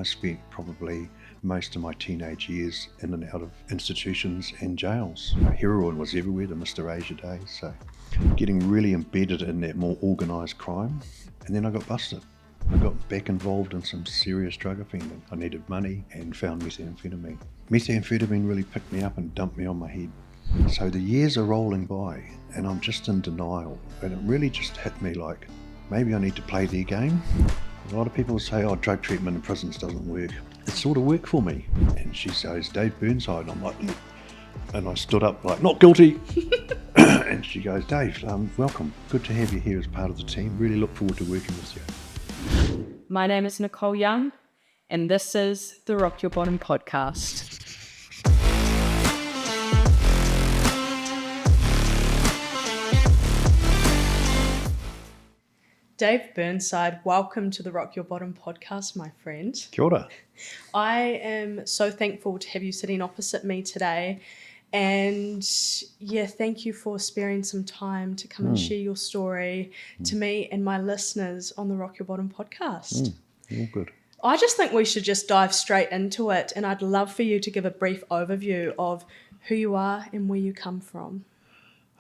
I spent probably most of my teenage years in and out of institutions and jails. Heroin was everywhere, the Mr. Asia days, so getting really embedded in that more organised crime. And then I got busted. I got back involved in some serious drug offending. I needed money and found methamphetamine. Methamphetamine really picked me up and dumped me on my head. So the years are rolling by and I'm just in denial. And it really just hit me like, maybe I need to play their game. A lot of people say, oh, drug treatment in prisons doesn't work. It sort of worked for me. And she says, Dave Burnside. I'm like, and I stood up like, not guilty. And she goes, Dave, welcome. Good to have you here as part of the team. Really look forward to working with you. My name is Nicole Young, and this is the Rock Your Bottom podcast. Dave Burnside, welcome to the Rock Your Bottom podcast, my friend. Kia ora. I am so thankful to have you sitting opposite me today. And yeah, thank you for sparing some time to come and share your story to me and my listeners on the Rock Your Bottom podcast. All good. I just think we should just dive straight into it. And I'd love for you to give a brief overview of who you are and where you come from.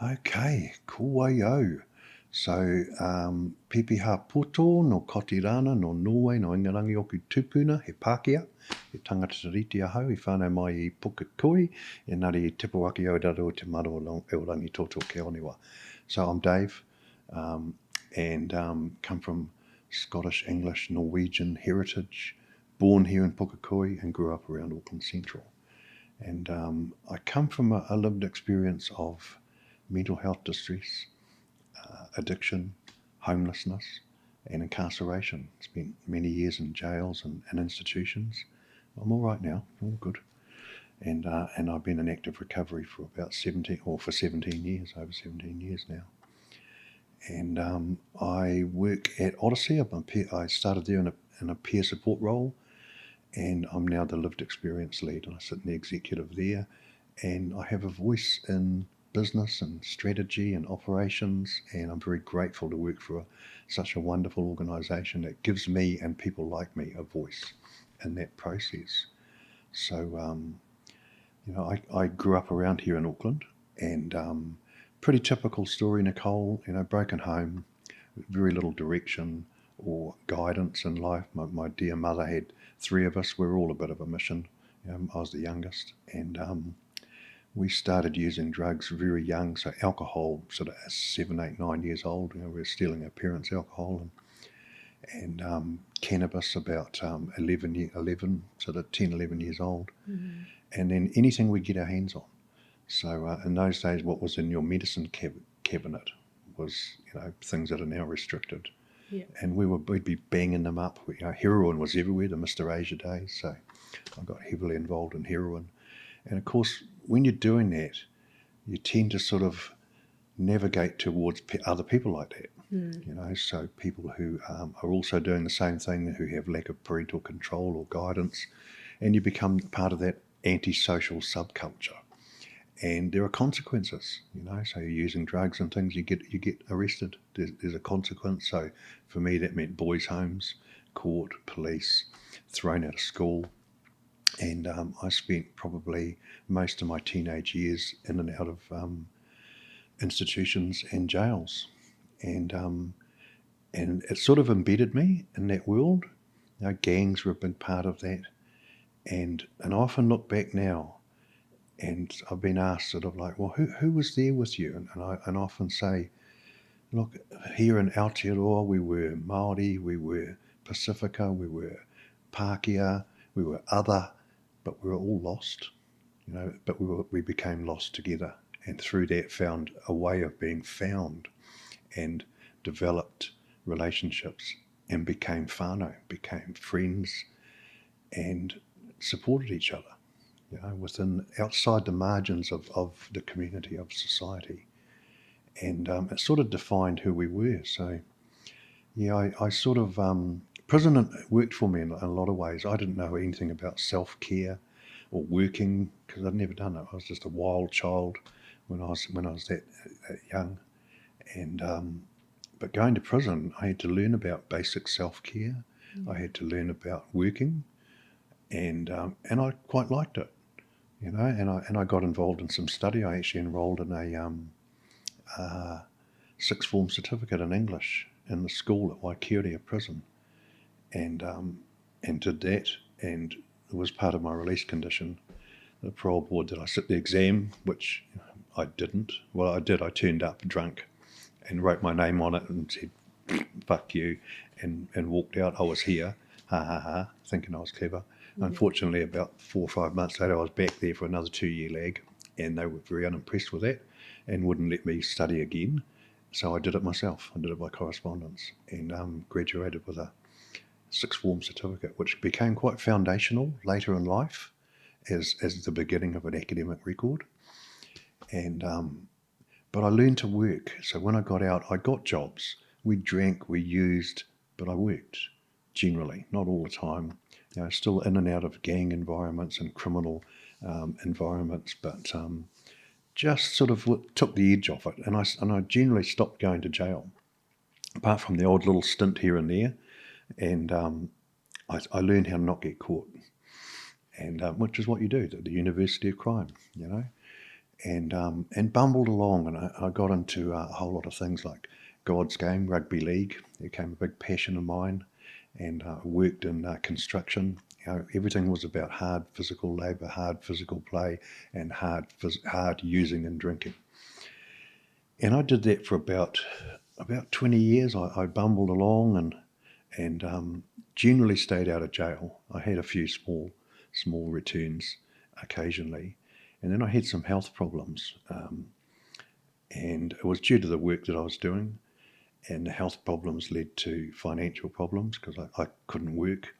Okay, kōwaio. So, Pepeha Poto no Kotirana no Norway no Ingarangi Oku Tupuna he Pākehā, he tangata tariti ahau, he whānau mai I Pukekohe, e nari I Tipawaki o raro o te maro o Rangi Toto ke Oniwa. So I'm Dave, and come from Scottish, English, Norwegian heritage, born here in Pukekohe and grew up around Auckland Central. And I come from a lived experience of mental health distress, addiction, homelessness, and incarceration. Spent many years in jails and institutions. I'm all right now, all good. And I've been in active recovery for about 17 years, over 17 years now. And I work at Odyssey. I started there in a peer support role, and I'm now the lived experience lead. I sit in the executive there, and I have a voice in business and strategy and operations, and I'm very grateful to work for such a wonderful organisation that gives me and people like me a voice in that process. So, I grew up around here in Auckland, and pretty typical story, Nicole, broken home, very little direction or guidance in life. My dear mother had 3 of us. We were all a bit of a mission. I was the youngest, and we started using drugs very young, so alcohol, sort of 7, 8, 9 years old. We were stealing our parents' alcohol, and cannabis about 11, sort of 10, 11 years old, and then anything we get our hands on. So in those days, what was in your medicine cabinet was, things that are now restricted. Yeah. And we'd be banging them up. Heroin was everywhere, the Mr. Asia days, so I got heavily involved in heroin. And of course, when you're doing that, you tend to sort of navigate towards other people like that, so people who are also doing the same thing, who have lack of parental control or guidance, and you become part of that antisocial subculture. And there are consequences, so you're using drugs and things, you get arrested. There's a consequence. So for me, that meant boys' homes, court, police, thrown out of school. And I spent probably most of my teenage years in and out of institutions and jails. And it sort of embedded me in that world. Gangs were a big part of that. And I often look back now, and I've been asked sort of like, well, who was there with you? And I often say, look, here in Aotearoa, we were Māori, we were Pacifica, we were Pākehā, we were other, but we were all lost, but we became lost together, and through that found a way of being found and developed relationships and became whānau, became friends and supported each other, outside the margins of the community, of society. And it sort of defined who we were. So, I sort of, prison worked for me in a lot of ways. I didn't know anything about self-care or working because I'd never done it. I was just a wild child when I was that young. And but going to prison, I had to learn about basic self-care. I had to learn about working. and I quite liked it, you know. And I got involved in some study. I actually enrolled in a sixth form certificate in English in the school at Waikaria prison, and did that. And it was part of my release condition, the parole board, that I sit the exam, which I didn't. Well, I did. I turned up drunk and wrote my name on it and said, fuck you, and walked out. I was here, ha ha ha, thinking I was clever. Yeah. Unfortunately, about 4 or 5 months later, I was back there for another 2-year lag, and they were very unimpressed with that and wouldn't let me study again. So I did it myself. I did it by correspondence, and graduated with a sixth form certificate, which became quite foundational later in life as the beginning of an academic record. And but I learned to work. So when I got out, I got jobs. We drank, we used, but I worked generally, not all the time. You know, still in and out of gang environments and criminal environments, but just sort of took the edge off it. And I generally stopped going to jail, apart from the odd little stint here and there. And I learned how to not get caught, and which is what you do at the University of Crime, you know. And bumbled along, and I got into a whole lot of things like God's Game, rugby league. It became a big passion of mine, and worked in construction. You know, everything was about hard physical labour, hard physical play, and hard using and drinking. And I did that for about 20 years. I bumbled along and generally stayed out of jail. I had a few small returns occasionally. And then I had some health problems, and it was due to the work that I was doing, and the health problems led to financial problems because I couldn't work,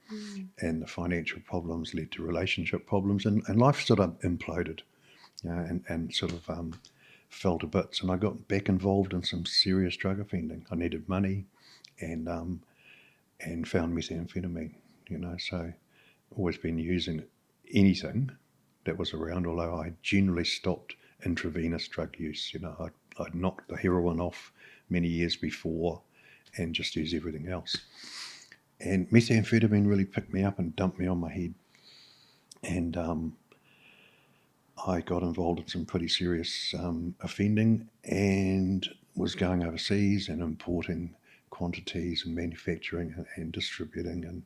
and the financial problems led to relationship problems, and life sort of imploded, you know, and sort of fell to bits, and I got back involved in some serious drug offending. I needed money, and found methamphetamine, you know, so always been using anything that was around, although I generally stopped intravenous drug use. You know, I'd knocked the heroin off many years before and just used everything else. And methamphetamine really picked me up and dumped me on my head. And I got involved in some pretty serious offending and was going overseas and importing quantities and manufacturing and distributing and,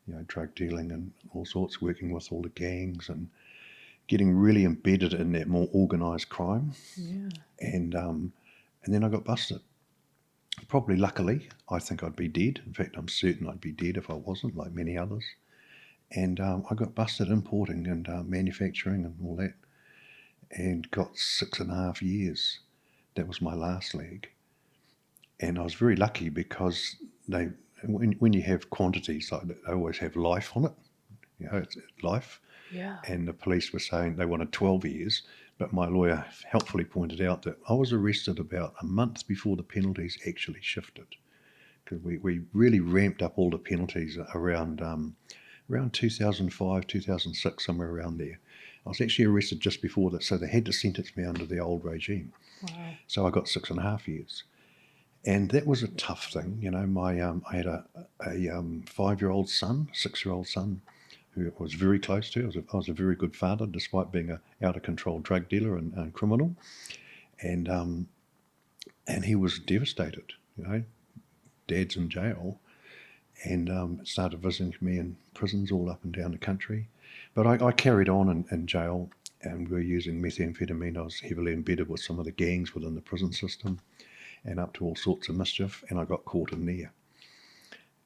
you know, drug dealing and all sorts, working with all the gangs and getting really embedded in that more organised crime. Yeah. And then I got busted. Probably luckily, I think I'd be dead. In fact, I'm certain I'd be dead if I wasn't, like many others. And I got busted importing and manufacturing and all that, and got 6.5 years. That was my last leg. And I was very lucky because when you have quantities like that, they always have life on it. You know, it's life. Yeah. And the police were saying they wanted 12 years, but my lawyer helpfully pointed out that I was arrested about a month before the penalties actually shifted, because we really ramped up all the penalties around 2005, 2006, somewhere around there. I was actually arrested just before that, so they had to sentence me under the old regime. Wow. So I got 6.5 years. And that was a tough thing. You know, I had a 5-year-old son, 6-year-old son, who I was very close to. I was a very good father, despite being an out-of-control drug dealer and criminal. And he was devastated, you know. Dad's in jail, and started visiting me in prisons all up and down the country. But I carried on in jail, and we were using methamphetamine. I was heavily embedded with some of the gangs within the prison system and up to all sorts of mischief, and I got caught in there.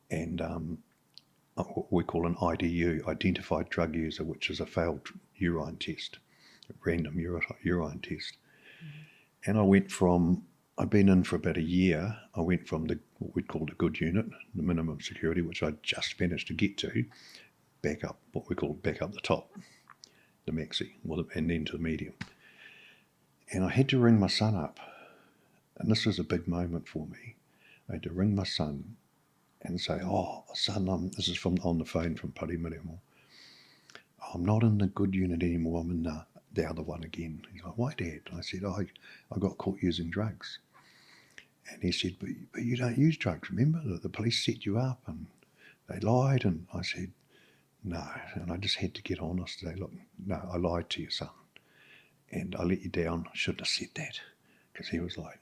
And what we call an IDU, Identified Drug User, which is a failed urine test, a random urine test. Mm-hmm. And I went from, I'd been in for about a year, I went from what we'd call the good unit, the minimum security, which I just managed to get to, back up, what we call back up the top, the maxi, and then to the medium. And I had to ring my son up, and this was a big moment for me. I had to ring my son and say, "Oh, son, this is on the phone from Parimiremo. I'm not in the good unit anymore. I'm in the other one again." He's like, "Why, Dad?" And I said, I got caught using drugs. And he said, but you don't use drugs, remember? The police set you up and they lied. And I said, No. And I just had to get honest and say, look, no, I lied to you, son. And I let you down. I shouldn't have said that. Because he was like,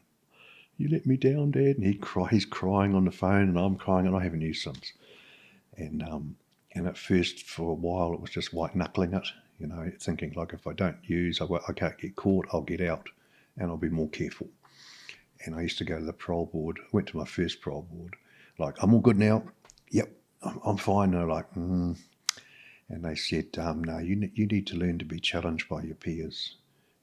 you let me down, Dad. And he's crying on the phone, and I'm crying, and I haven't used since. And at first, for a while, it was just white knuckling it, thinking like if I don't use, I can't get caught, I'll get out, and I'll be more careful. And I used to go to the parole board. I went to my first parole board, like, I'm all good now. Yep, I'm fine. And they're like, And they said, no, you need to learn to be challenged by your peers.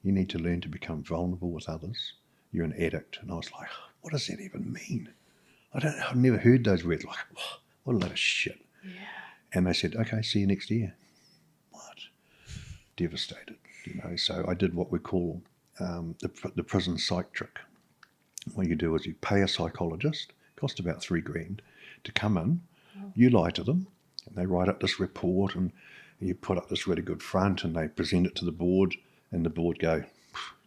You need to learn to become vulnerable with others. You're an addict. And I was like, what does that even mean? I've never heard those words. Like, what a load of shit. Yeah. And they said, okay, see you next year. What? Devastated, So I did what we call the prison psych trick. What you do is you pay a psychologist, cost about $3,000, to come in. Oh. You lie to them, and they write up this report, and you put up this really good front, and they present it to the board, and the board go,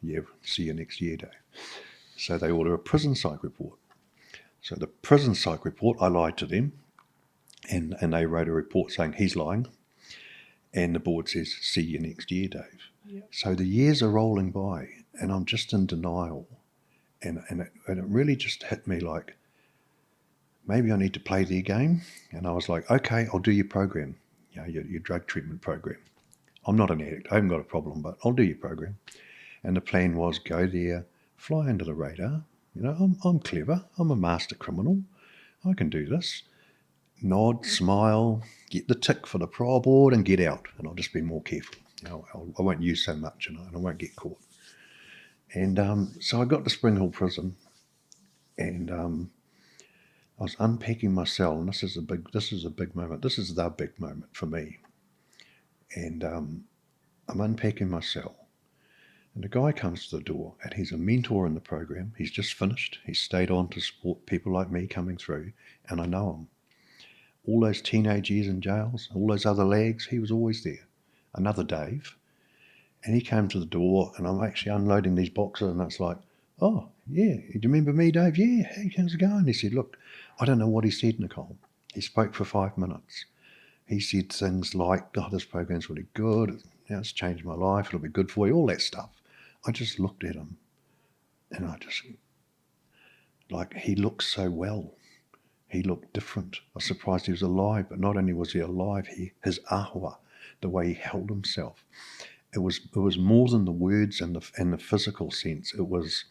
yeah, see you next year, Dave. So they order a prison psych report. So the prison psych report, I lied to them, and they wrote a report saying he's lying, and the board says, see you next year, Dave. Yep. So the years are rolling by, and I'm just in denial, and it really just hit me like, maybe I need to play their game. And I was like, okay, I'll do your program, your drug treatment program. I'm not an addict, I haven't got a problem, but I'll do your program. And the plan was go there, fly under the radar. I'm clever, I'm a master criminal, I can do this. Nod, smile, get the tick for the parole board and get out. And I'll just be more careful. I won't use so much, and I won't get caught. And so I got to Spring Hill Prison, and I was unpacking my cell, and this is a big moment. This is the big moment for me. And I'm unpacking my cell, and a guy comes to the door, and he's a mentor in the program. He's just finished. He's stayed on to support people like me coming through, and I know him. All those teenage years in jails, all those other lags, he was always there. Another Dave. And he came to the door, and I'm actually unloading these boxes, and it's like, oh, yeah, do you remember me, Dave? Yeah, hey, how's it going? He said, look, I don't know what he said, Nicole. He spoke for 5 minutes. He said things like, oh, this program's really good. It's changed my life. It'll be good for you, all that stuff. I just looked at him, and he looked so well. He looked different. I was surprised he was alive, but not only was he alive, his ahua, the way he held himself, it was more than the words and the physical sense. It was,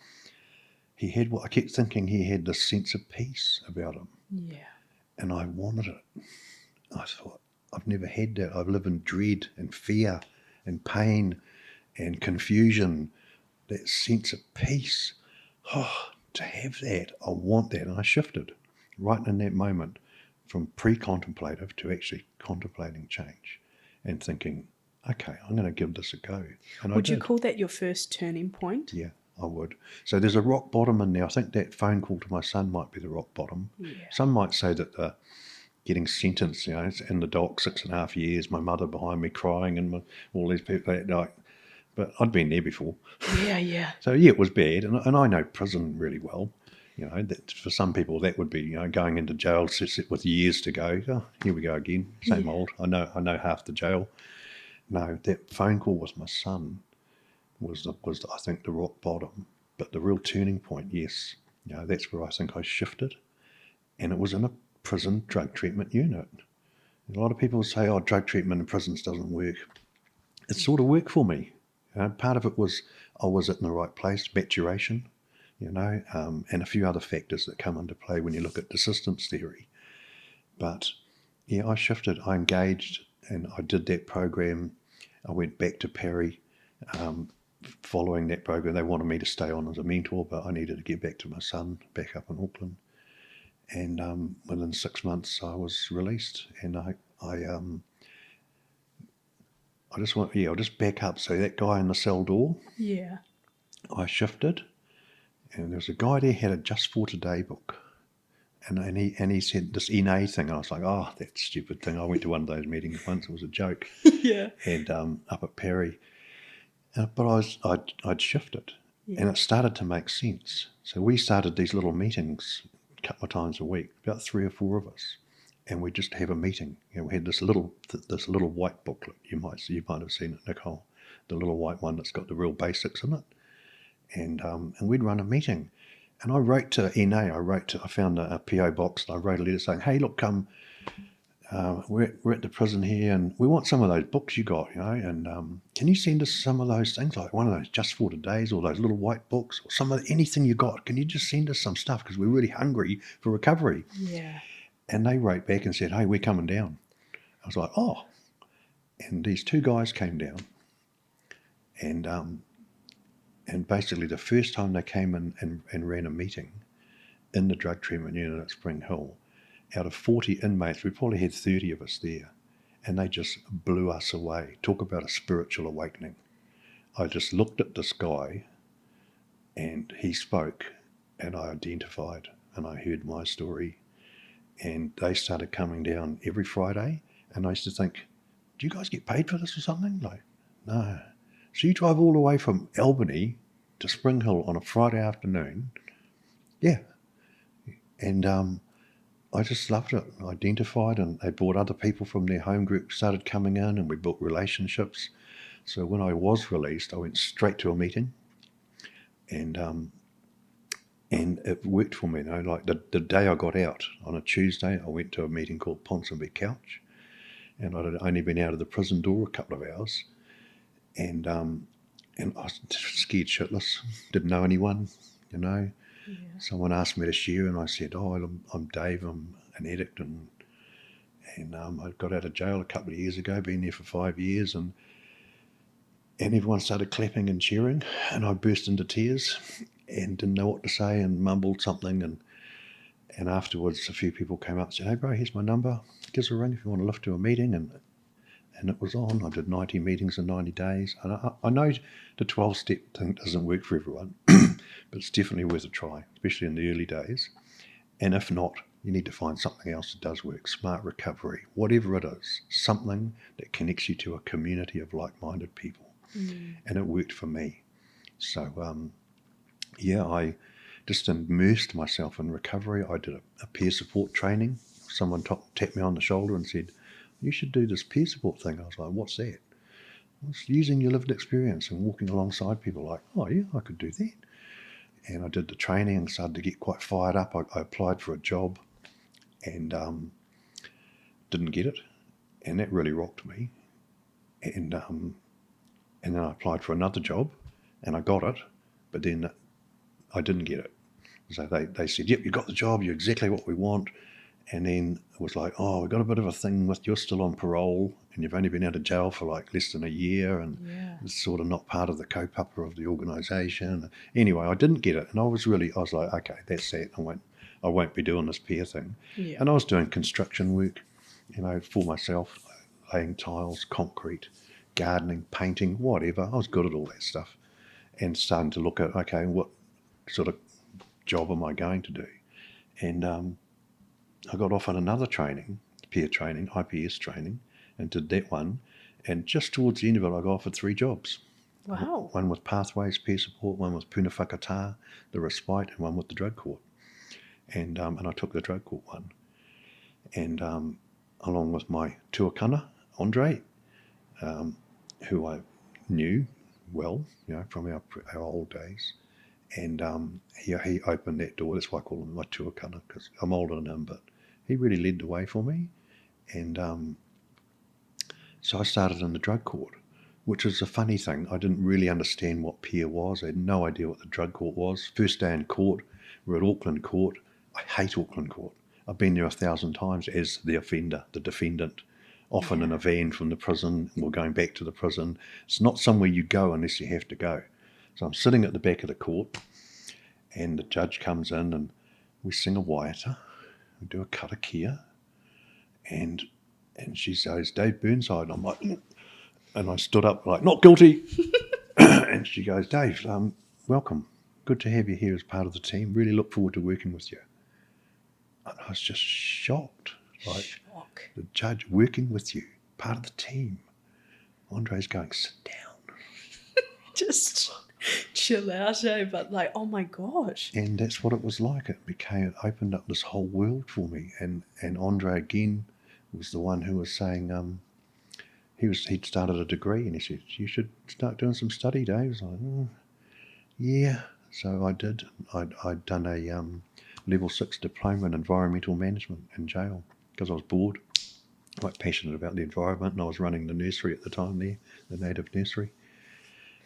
he had what I kept thinking, he had this sense of peace about him. Yeah. And I wanted it. I thought, I've never had that. I've lived in dread and fear and pain and confusion, that sense of peace. Oh, to have that, I want that. And I shifted right in that moment from pre-contemplative to actually contemplating change and thinking, okay, I'm going to give this a go. And would you call that your first turning point? Yeah, I would. So there's a rock bottom in there. I think that phone call to my son might be the rock bottom. Yeah. Some might say that the getting sentenced, in the dock, 6.5 years, my mother behind me crying, and all these people, but I'd been there before. Yeah. So yeah, it was bad, and I know prison really well. That for some people that would be, going into jail with years to go. Oh, here we go again, same old. I know half the jail. No, that phone call with my son was I think the rock bottom, but the real turning point. Yes, that's where I think I shifted, and it was in a prison drug treatment unit. A lot of people say, "Oh, drug treatment in prisons doesn't work." It sort of worked for me. Part of it was I was in the right place, maturation. And a few other factors that come into play when you look at desistance theory. But yeah, I shifted, I engaged, and I did that program. I went back to Perry. Following that program, they wanted me to stay on as a mentor, but I needed to get back to my son back up in Auckland. And within 6 months, I was released. And I'll just back up. So that guy in the cell door, yeah, I shifted. And there was a guy there who had a Just for Today book. And he said this NA thing. I was like, oh, that stupid thing. I went to one of those meetings once. It was a joke. Yeah. And up at Perry. But I'd shifted. Yeah. And it started to make sense. So we started these little meetings a couple of times a week, about 3 or 4 of us. and we just have a meeting. We had this little white booklet. You might have seen it, Nicole, the little white one that's got the real basics in it. And we'd run a meeting. And I wrote to NA. I found a PO box, and I wrote a letter saying, "Hey, look, we're at the prison here, and we want some of those books you got, and can you send us some of those things, like one of those Just for Today's, or those little white books, or anything you got? Can you just send us some stuff, because we're really hungry for recovery?" Yeah. And they wrote back and said, "Hey, we're coming down." I was like, "Oh." And these two guys came down, and basically the first time they came in and ran a meeting in the drug treatment unit at Spring Hill, out of 40 inmates, we probably had 30 of us there, and they just blew us away. Talk about a spiritual awakening. I just looked at this guy, and he spoke, and I identified, and I heard my story, and they started coming down every Friday, and I used to think, do you guys get paid for this or something? Like, no. So you drive all the way from Albany to Spring Hill on a Friday afternoon? Yeah. And I just loved it. I identified, and they brought other people from their home group, started coming in, and we built relationships. So when I was released, I went straight to a meeting, and it worked for me. Like the day I got out, on a Tuesday, I went to a meeting called Ponsonby Couch, and I'd only been out of the prison door a couple of hours, and I was scared shitless, didn't know anyone, Yeah. Someone asked me to share, and I said, "Oh, I'm Dave. I'm an addict, and I got out of jail a couple of years ago. Been there for 5 years, and everyone started clapping and cheering, and I burst into tears and didn't know what to say, and mumbled something, and afterwards a few people came up and said, "Hey, bro, here's my number. Give us a ring if you want to lift to a meeting," and it was on. I did 90 meetings in 90 days, and I know the 12-step thing doesn't work for everyone. But it's definitely worth a try, especially in the early days. And if not, you need to find something else that does work. Smart recovery, whatever it is, something that connects you to a community of like-minded people. And it worked for me. So, I just immersed myself in recovery. I did a peer support training. Someone tapped me on the shoulder and said, "You should do this peer support thing." I was like, "What's that?" It's using your lived experience and walking alongside people. Like, "Oh yeah, I could do that." And I did the training and started to get quite fired up. I applied for a job and didn't get it, and that really rocked me. And then I applied for another job, and I got it, but then I didn't get it. So they said, "Yep, you got the job. You're exactly what we want." And then it was like, "Oh, we've got a bit of a thing with you're still on parole, and you've only been out of jail for like less than a year, and it's sort of not part of the kaupapa of the organisation." Anyway, I didn't get it, and I was like, "Okay, that's that. I won't be doing this peer thing." Yeah. And I was doing construction work, for myself, laying tiles, concrete, gardening, painting, whatever. I was good at all that stuff, and starting to look at, okay, what sort of job am I going to do? And I got offered another training, peer training, IPS training, and did that one. And just towards the end of it, I got offered 3 jobs. Wow. One with Pathways Peer Support, one with Puna Whakatā, the Respite, and one with the Drug Court. And I took the Drug Court one. And along with my tuakana, Andre, who I knew well, from our old days. And he opened that door. That's why I call him my tuakana, because I'm older than him, but he really led the way for me. And so I started in the drug court, which is a funny thing. I didn't really understand what peer was. I had no idea what the drug court was. First day in court, we're at Auckland Court. I hate Auckland Court. I've been there 1,000 times as the offender, the defendant, often in a van from the prison or going back to the prison. It's not somewhere you go unless you have to go. So I'm sitting at the back of the court, and the judge comes in, and we sing a waiata, we do a karakia, and she says, "Dave Burnside." I'm like, and I stood up like, "Not guilty." And she goes, "Dave, welcome. Good to have you here as part of the team. Really look forward to working with you." And I was just shocked. Like, Shock. the judge working with you, part of the team. Andre's going, "Sit down." Just chill out, eh? But like, oh my gosh. And that's what it was like. It opened up this whole world for me. And Andre again was the one who was saying, he'd started a degree, and he said, you should start doing some study, Dave. I was like, yeah. So I did. I'd done a level 6 diploma in environmental management in jail because I was bored, quite passionate about the environment, and I was running the nursery at the time there, the native nursery.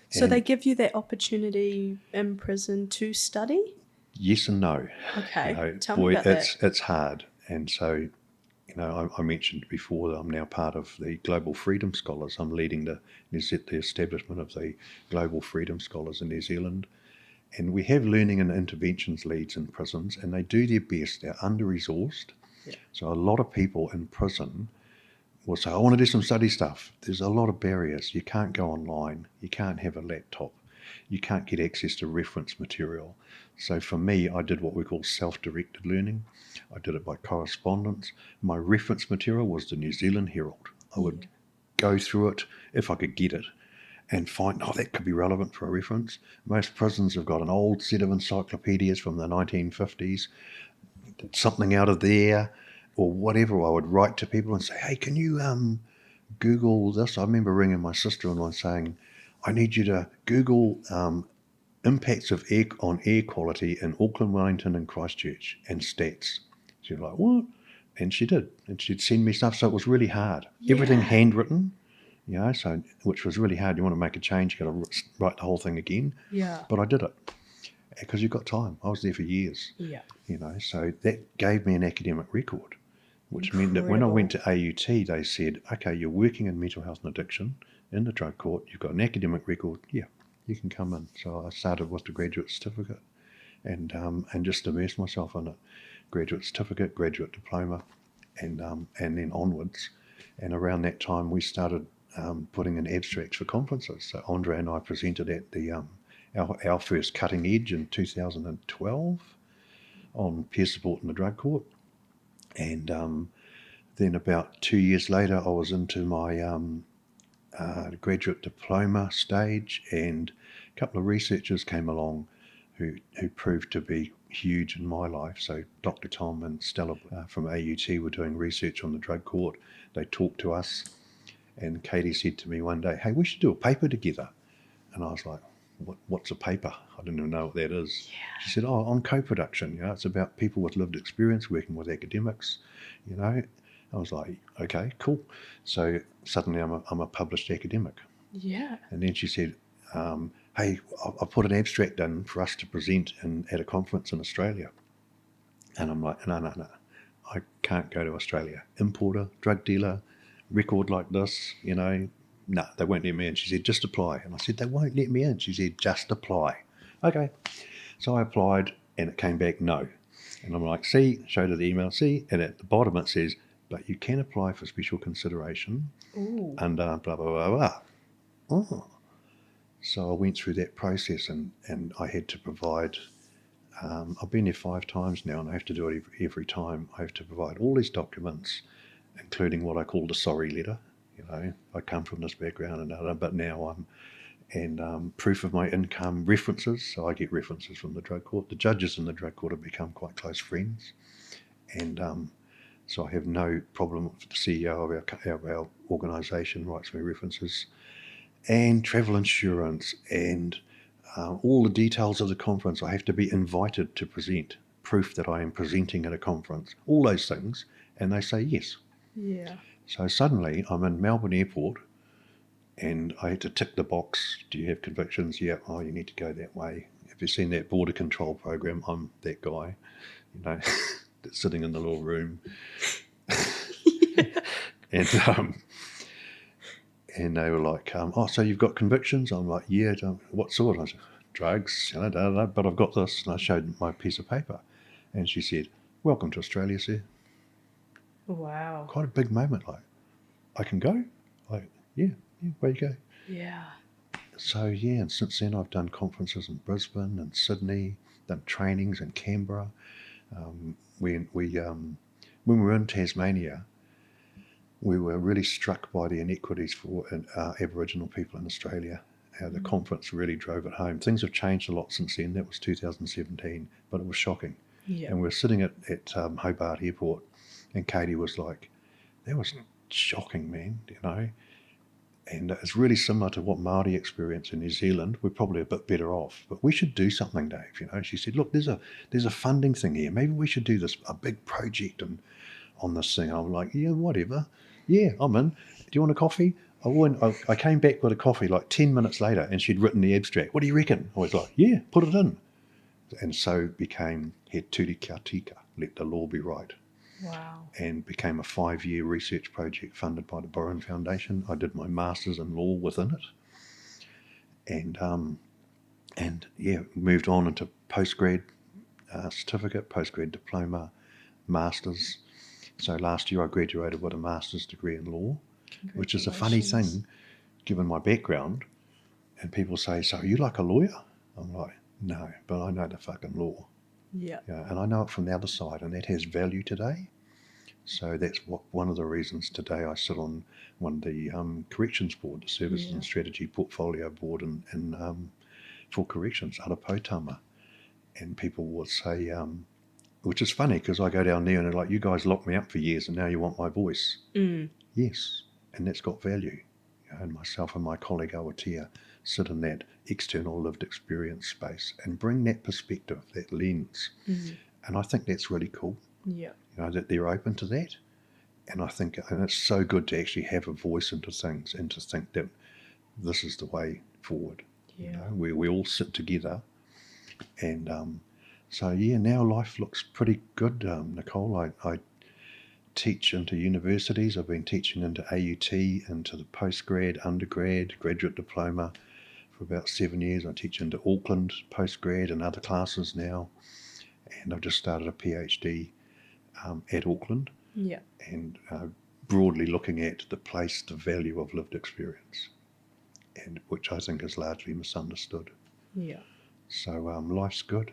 So And they give you that opportunity in prison to study? yes and no. Okay, tell me about that. It's hard. And so, I mentioned before that I'm now part of the Global Freedom Scholars. I'm leading the establishment of the Global Freedom Scholars in New Zealand. And we have learning and interventions leads in prisons, and they do their best. They're under-resourced. Yeah. So a lot of people in prison will say, I want to do some study stuff. There's a lot of barriers. You can't go online. You can't have a laptop. You can't get access to reference material. So for me, I did what we call self-directed learning. I did it by correspondence. My reference material was the New Zealand Herald. I would go through it if I could get it and find, that could be relevant for a reference. Most prisons have got an old set of encyclopedias from the 1950s, something out of there, or whatever. I would write to people and say, hey, can you Google this? I remember ringing my sister-in-law saying, I need you to Google impacts of on air quality in Auckland, Wellington and Christchurch and stats. She was like, what? And she did. And she'd send me stuff. So it was really hard. Yeah. Everything handwritten, so which was really hard. You want to make a change, you got to write the whole thing again. Yeah. But I did it because you've got time. I was there for years. Yeah. So that gave me an academic record, which meant that when I went to AUT, they said, okay, you're working in mental health and addiction in the drug court. You've got an academic record. Yeah, you can come in. So I started with the graduate certificate and just immersed myself in it. Graduate certificate, graduate diploma, and then onwards. And around that time, we started putting in abstracts for conferences. So Andre and I presented at the our first Cutting Edge in 2012 on peer support in the drug court. And then about 2 years later, I was into my graduate diploma stage, and a couple of researchers came along who proved to be huge in my life. So Dr. Tom and Stella from AUT were doing research on the drug court. They talked to us, and Katie said to me one day, hey, we should do a paper together. And I was like, what's a paper? I didn't even know what that is. Yeah. She said, on co-production. It's about people with lived experience working with academics. I was like, okay, cool. So suddenly I'm a published academic. Yeah. And then she said, hey, I'll put an abstract in for us to present at a conference in Australia. And I'm like, no, I can't go to Australia. Importer, drug dealer, record like this, no, they won't let me in. She said, just apply. And I said, they won't let me in. She said, just apply. Okay. So I applied and it came back no. And I'm like, see, showed her the email, see, and at the bottom it says, but you can apply for special consideration under blah, blah, blah, blah. Oh. So I went through that process and I had to provide, I've been there 5 times now and I have to do it every time. I have to provide all these documents, including what I call the sorry letter. I come from this background but now I'm proof of my income, references. So I get references from the drug court. The judges in the drug court have become quite close friends. And so I have no problem with the CEO of our organisation writes me references. And travel insurance and all the details of the conference. I have to be invited to present, proof that I am presenting at a conference, all those things. And they say yes. Yeah. So suddenly I'm in Melbourne Airport and I had to tick the box. Do you have convictions? Yeah. Oh, you need to go that way. If you've seen that border control program, I'm that guy, that's sitting in the little room. And they were like, so you've got convictions? I'm like, yeah. What sort? I said, drugs, but I've got this. And I showed my piece of paper. And she said, welcome to Australia, sir. Wow. Quite a big moment. Like, I can go? Like, yeah, where you go? Yeah. So, and since then I've done conferences in Brisbane and Sydney, done trainings in Canberra. When we were in Tasmania, we were really struck by the inequities for Aboriginal people in Australia. The conference really drove it home. Things have changed a lot since then. That was 2017, but it was shocking. Yeah. And we were sitting at Hobart Airport, and Katie was like, that was shocking, man, you know. And it's really similar to what Māori experience in New Zealand. We're probably a bit better off, but we should do something, Dave. You know, she said, look, there's a funding thing here. Maybe we should do a big project on this thing. I'm like, yeah, whatever. Yeah, I'm in. Do you want a coffee? I came back with a coffee like 10 minutes later, and she'd written the abstract. What do you reckon? I was like, yeah, put it in. And so became He Turi Kia Tika, Let the Law Be Right. Wow. And became a 5-year research project funded by the Bowen Foundation. I did my master's in law within it, and moved on into postgrad certificate, postgrad diploma, masters. So last year I graduated with a master's degree in law, which is a funny thing, given my background. And people say, "So are you like a lawyer?" I'm like, "No, but I know the fucking law." Yeah. And I know it from the other side, and that has value today. So that's one of the reasons today I sit on one of the corrections board, the Services and Strategy Portfolio Board for corrections, Arapotama. And people would say, which is funny because I go down there and they're like, you guys locked me up for years and now you want my voice. Yes, and that's got value. And myself and my colleague Awatia sit in that external lived experience space and bring that perspective, that lens. And I think that's really cool. Yeah. You know, that they're open to that. And I think, and it's so good to actually have a voice into things and to think that this is the way forward. Yeah. You know, where we all sit together. And now life looks pretty good, Nicole. I teach into universities. I've been teaching into AUT, into the postgrad, undergrad, graduate diploma for about 7 years. I teach into Auckland postgrad and other classes now. And I've just started a PhD at Auckland. Yeah. And broadly looking at the place, the value of lived experience, and which I think is largely misunderstood. Yeah. So life's good.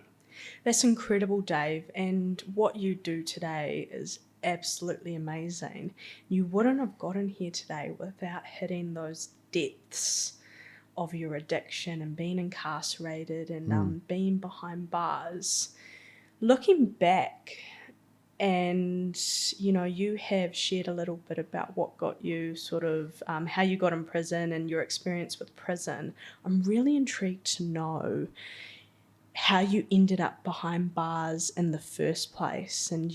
That's incredible, Dave. And what you do today is absolutely amazing. You wouldn't have gotten here today without hitting those depths of your addiction and being incarcerated and being behind bars. Looking back, and you have shared a little bit about what got you sort of how you got in prison and your experience with prison. I'm really intrigued to know how you ended up behind bars in the first place, and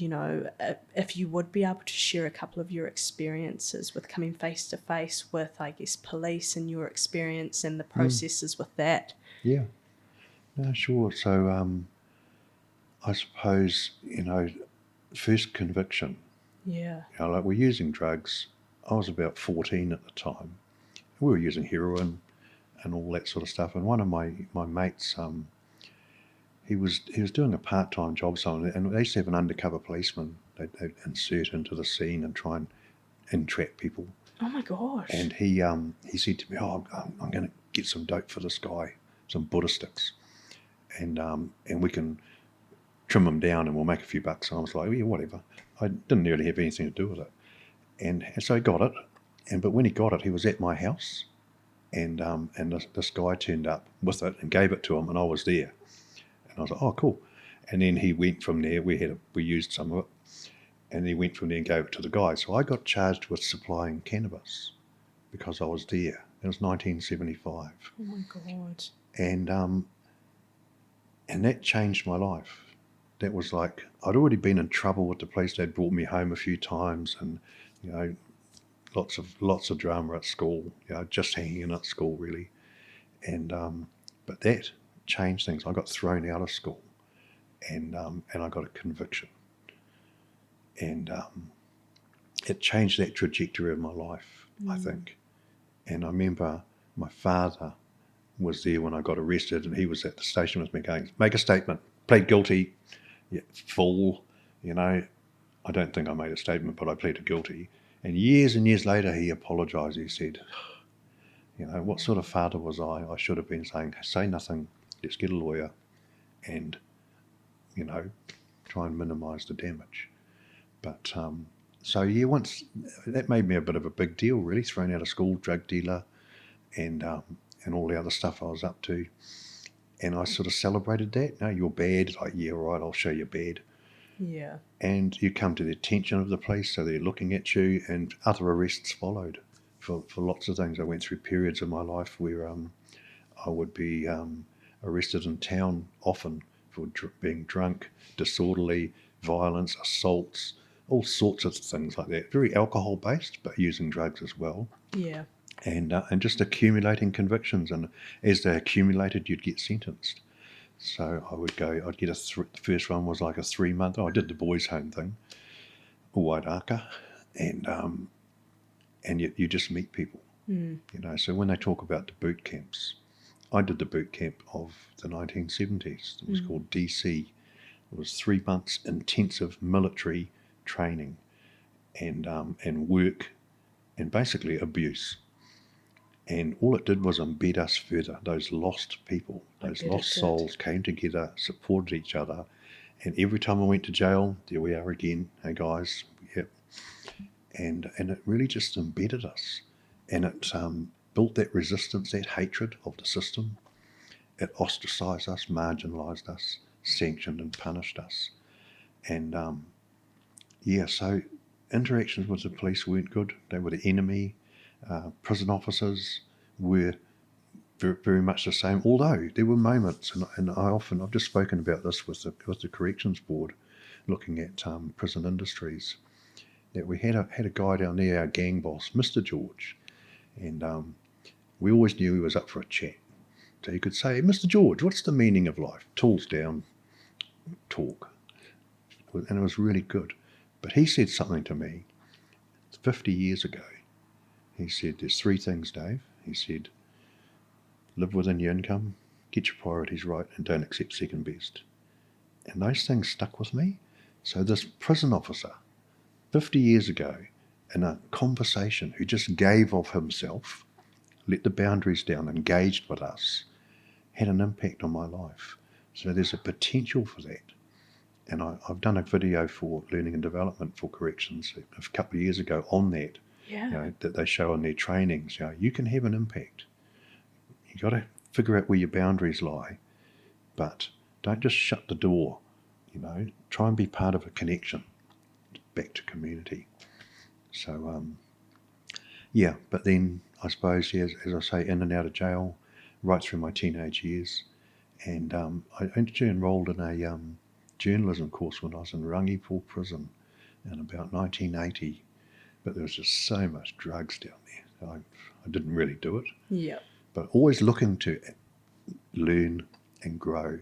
if you would be able to share a couple of your experiences with coming face to face with, I guess, police and your experience and the processes with that. Yeah, no, sure. So I suppose first conviction. Yeah. Like we're using drugs. I was about 14 at the time. We were using heroin and all that sort of stuff. And one of my mates, he was doing a part-time job somewhere, and they used to have an undercover policeman. They'd insert into the scene and try and entrap people. Oh my gosh. And he said to me, "Oh, I'm going to get some dope for this guy, some Buddha sticks, and we can trim them down and we'll make a few bucks." And I was like, "Yeah, whatever." I didn't really have anything to do with it. And so he got it. But when he got it, he was at my house, and this guy turned up with it and gave it to him, and I was there. And I was like, "Oh, cool." And then he went from there. We used some of it, and he went from there and gave it to the guy. So I got charged with supplying cannabis because I was there. It was 1975. Oh my God. And that changed my life. That was like, I'd already been in trouble with the police. They'd brought me home a few times, and lots of drama at school. Just hanging in at school really, and but that changed things. I got thrown out of school, and I got a conviction, and it changed that trajectory of my life, I think. And I remember my father was there when I got arrested, and he was at the station with me going, "Make a statement, plead guilty." Yeah, fool, I don't think I made a statement, but I pleaded guilty. And years later, he apologised. He said, "What sort of father was I? I should have been saying, say nothing, let's get a lawyer, and, try and minimise the damage." But, once, that made me a bit of a big deal, really, thrown out of school, drug dealer, and and all the other stuff I was up to. And I sort of celebrated that. No, you're bad. Like, yeah, right, I'll show you bad. Yeah. And you come to the attention of the police, so they're looking at you, and other arrests followed for lots of things. I went through periods of my life where I would be arrested in town often for being drunk, disorderly, violence, assaults, all sorts of things like that. Very alcohol-based, but using drugs as well. Yeah. And just accumulating convictions. And as they accumulated, you'd get sentenced. So I would go, I'd get the first one was like a 3-month, I did the boys' home thing, Wairaka, and you just meet people, you know. So when they talk about the boot camps, I did the boot camp of the 1970s. It was called DC. It was 3 months intensive military training and work and basically abuse. And all it did was embed us further. Those lost people, those lost souls came together, supported each other. And every time I went to jail, there we are again. Hey guys, yep. And it really just embedded us. And it built that resistance, that hatred of the system. It ostracized us, marginalized us, sanctioned and punished us. And so interactions with the police weren't good. They were the enemy. Prison officers were very, very much the same, although there were moments, and I've just spoken about this with the Corrections Board, looking at prison industries, that we had a guy down there, our gang boss, Mr. George, and we always knew he was up for a chat. So you could say, Mr. George, what's the meaning of life? Tools down, talk. And it was really good. But he said something to me 50 years ago. He said, there's 3 things, Dave. He said, live within your income, get your priorities right, and don't accept second best. And those things stuck with me. So this prison officer, 50 years ago, in a conversation, who just gave of himself, let the boundaries down, engaged with us, had an impact on my life. So there's a potential for that. And I've done a video for learning and development for corrections a couple of years ago on that. Yeah. You know, that they show in their trainings. You know, you can have an impact. You got to figure out where your boundaries lie, but don't just shut the door. You know, try and be part of a connection back to community. So but then I suppose, as I say, in and out of jail, right through my teenage years, and I actually enrolled in a journalism course when I was in Rangipo prison in about 1980. But there was just so much drugs down there. I didn't really do it. Yeah. But always looking to learn and grow.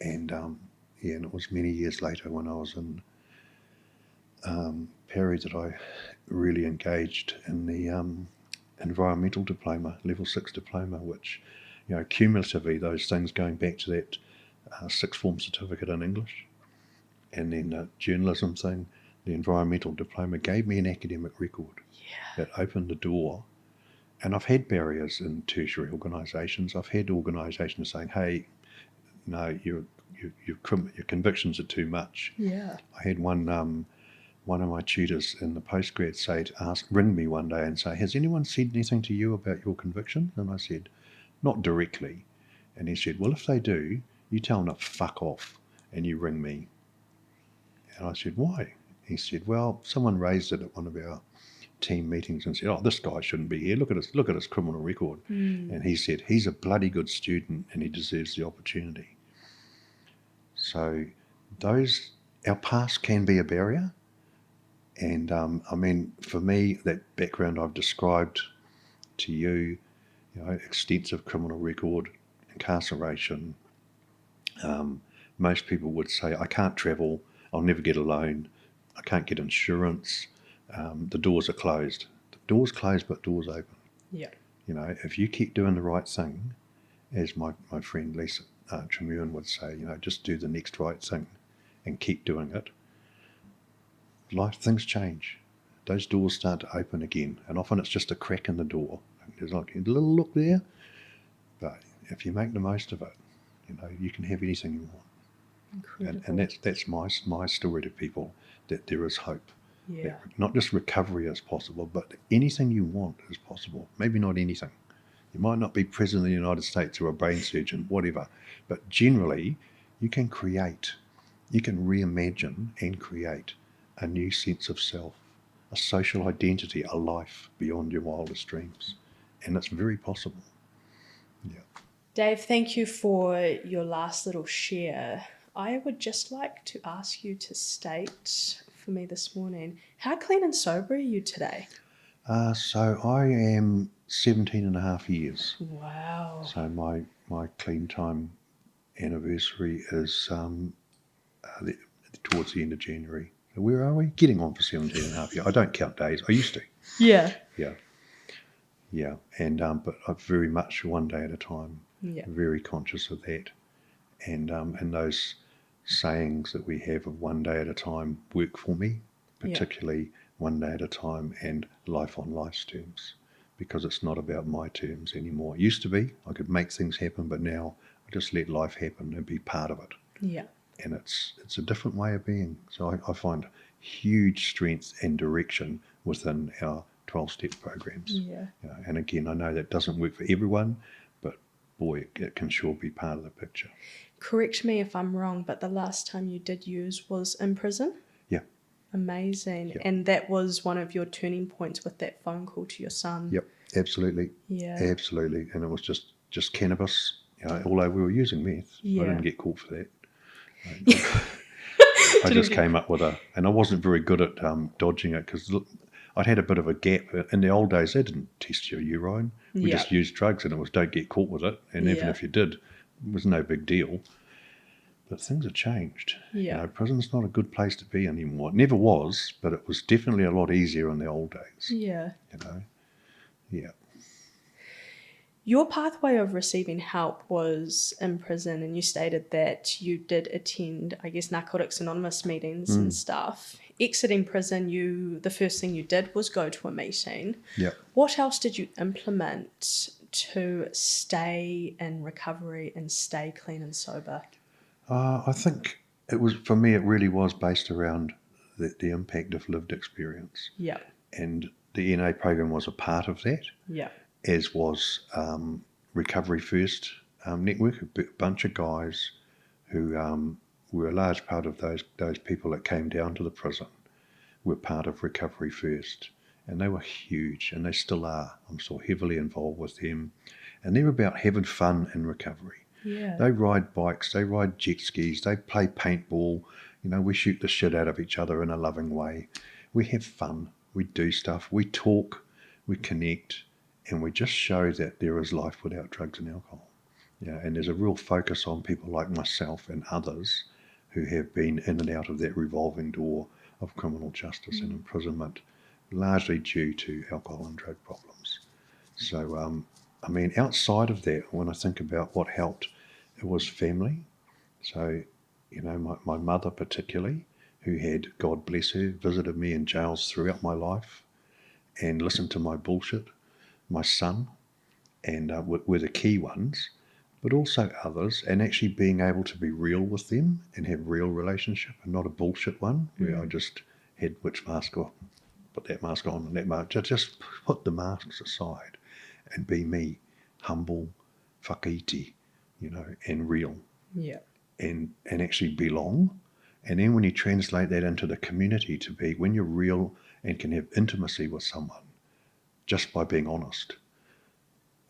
And and it was many years later when I was in Perry that I really engaged in the environmental diploma, level 6 diploma, which, you know, cumulatively those things going back to that 6th form certificate in English, and then the journalism thing. The environmental diploma gave me an academic record that opened the door. And I've had barriers in tertiary organisations. I've had organisations saying, hey, no, your convictions are too much. Yeah. I had one of my tutors in the postgrad ring me one day and say, has anyone said anything to you about your conviction? And I said, not directly. And he said, well, if they do, you tell them to fuck off and you ring me. And I said, why? He said, well, someone raised it at one of our team meetings and said, oh, this guy shouldn't be here. Look at his criminal record. And he said, he's a bloody good student and he deserves the opportunity. So our past can be a barrier. And I mean, for me, that background I've described to you, you know, extensive criminal record, incarceration. Most people would say, I can't travel, I'll never get a loan, I can't get insurance, the doors are closed. The door's closed, but doors open. Yeah. You know, if you keep doing the right thing, as my friend Lisa Tremuan would say, you know, just do the next right thing and keep doing it. Things change. Those doors start to open again, and often it's just a crack in the door. There's like a little look there, but if you make the most of it, you know, you can have anything you want. Incredible. And that's my story to people, that there is hope. Yeah. That not just recovery is possible, but anything you want is possible. Maybe not anything. You might not be president of the United States or a brain surgeon, whatever, but generally you can create, you can reimagine and create a new sense of self, a social identity, a life beyond your wildest dreams. And it's very possible. Yeah. Dave, thank you for your last little share. I would just like to ask you to state for me this morning, how clean and sober are you today? So I am 17 and a half years. Wow. So my clean time anniversary is towards the end of January. So where are we? Getting on for 17 and a half years. I don't count days. I used to. Yeah. Yeah. And but I very much one day at a time. Yeah. Very conscious of that. And those sayings that we have of one day at a time work for me, particularly one day at a time and life on life's terms, because it's not about my terms anymore. It used to be. I could make things happen, but now I just let life happen and be part of it. Yeah. And it's a different way of being. So I find huge strength and direction within our 12-step programs. Yeah. And again, I know that doesn't work for everyone, but boy, it can sure be part of the picture. Correct me if I'm wrong, but the last time you did use was in prison? Yeah. Amazing. Yeah. And that was one of your turning points with that phone call to your son. Yep, absolutely. Yeah. Absolutely. And it was just cannabis, although we were using meth. Yeah. I didn't get caught for that. I just came up with and I wasn't very good at dodging it because I'd had a bit of a gap. In the old days, they didn't test your urine. We just used drugs and it was don't get caught with it. And even if you did, it was no big deal. But things have changed. Yeah. Prison's not a good place to be anymore. It never was, but it was definitely a lot easier in the old days. Yeah. Yeah. Your pathway of receiving help was in prison, and you stated that you did attend, I guess, Narcotics Anonymous meetings and stuff. Exiting prison, the first thing you did was go to a meeting. Yeah. What else did you implement to stay in recovery and stay clean and sober? I think it was, for me, it really was based around the impact of lived experience. Yeah. And the NA program was a part of that. Yeah. As was Recovery First network, a bunch of guys who were a large part of those people that came down to the prison were part of Recovery First. And they were huge, and they still are. I'm so heavily involved with them. And they're about having fun in recovery. Yeah. They ride bikes, they ride jet skis, they play paintball. We shoot the shit out of each other in a loving way. We have fun, we do stuff, we talk, we connect, and we just show that there is life without drugs and alcohol. And there's a real focus on people like myself and others who have been in and out of that revolving door of criminal justice and imprisonment, largely due to alcohol and drug problems. So, outside of that, when I think about what helped, it was family. So, my mother particularly, who had, God bless her, visited me in jails throughout my life and listened to my bullshit. My son, and were the key ones, but also others, and actually being able to be real with them and have real relationship and not a bullshit one where I just had which mask off, put that mask on and that mask, just put the masks aside and be me, humble, whakaiti, and real. Yeah. And actually belong. And then when you translate that into the community to be when you're real and can have intimacy with someone just by being honest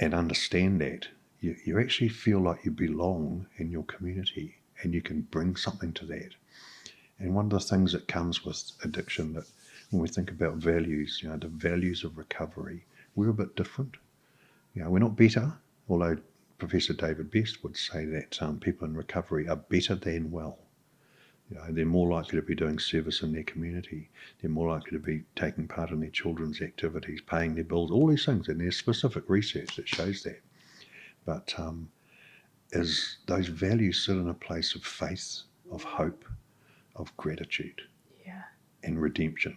and understand that, you actually feel like you belong in your community and you can bring something to that. And one of the things that comes with addiction, that when we think about values, the values of recovery, we're a bit different. We're not better, although Professor David Best would say that people in recovery are better than well. They're more likely to be doing service in their community. They're more likely to be taking part in their children's activities, paying their bills, all these things. And there's specific research that shows that. But as those values sit in a place of faith, of hope, of gratitude, and redemption.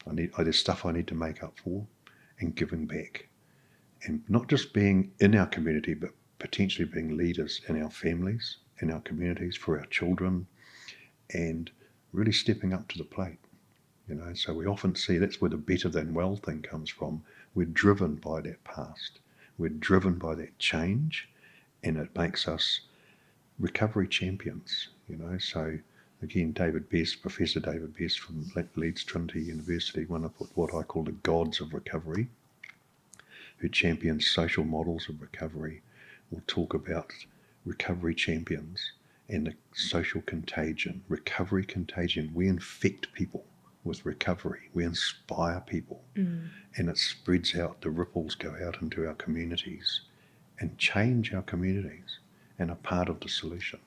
There's stuff I need to make up for and giving back. And not just being in our community, but potentially being leaders in our families, in our communities, for our children, and really stepping up to the plate. So we often see that's where the better than well thing comes from. We're driven by that past. We're driven by that change, and it makes us recovery champions, So again, Professor David Best from Leeds Trinity University, one of what I call the gods of recovery, who champions social models of recovery, will talk about recovery champions and the social contagion, recovery contagion. We infect people with recovery. We inspire people, and it spreads out. The ripples go out into our communities and change our communities and are part of the solution.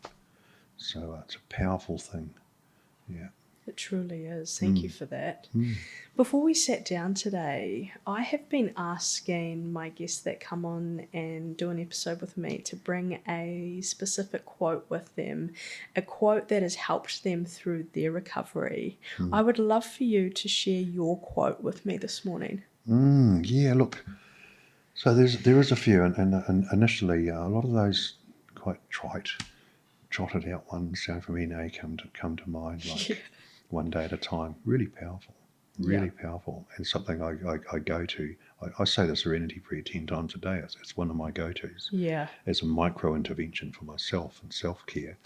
So it's a powerful thing. Yeah. It truly is. Thank you for that. Before we sat down today, I have been asking my guests that come on and do an episode with me to bring a specific quote with them, a quote that has helped them through their recovery. I would love for you to share your quote with me this morning. Yeah, look. So there is a few, and initially a lot of those quite trite, trotted out ones from NA come to mind, like one day at a time. Really powerful, powerful, and something I go to. I say the Serenity Prayer 10 times a day. It's one of my go-tos. Yeah. As a micro intervention for myself and self-care,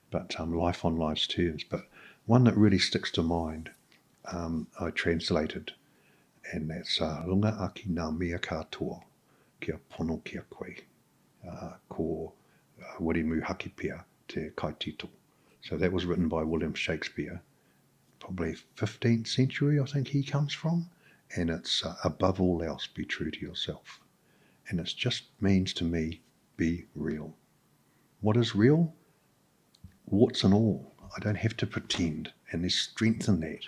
but life on life's terms. But one that really sticks to mind, I translated, and that's runga aki ngā mea katoa kia pono kia koe ko warimu haki pia te kaitito. So that was written by William Shakespeare, probably 15th century, I think he comes from, and it's above all else, be true to yourself. And it just means to me, be real. What is real? Warts and all. I don't have to pretend, and there's strength in that.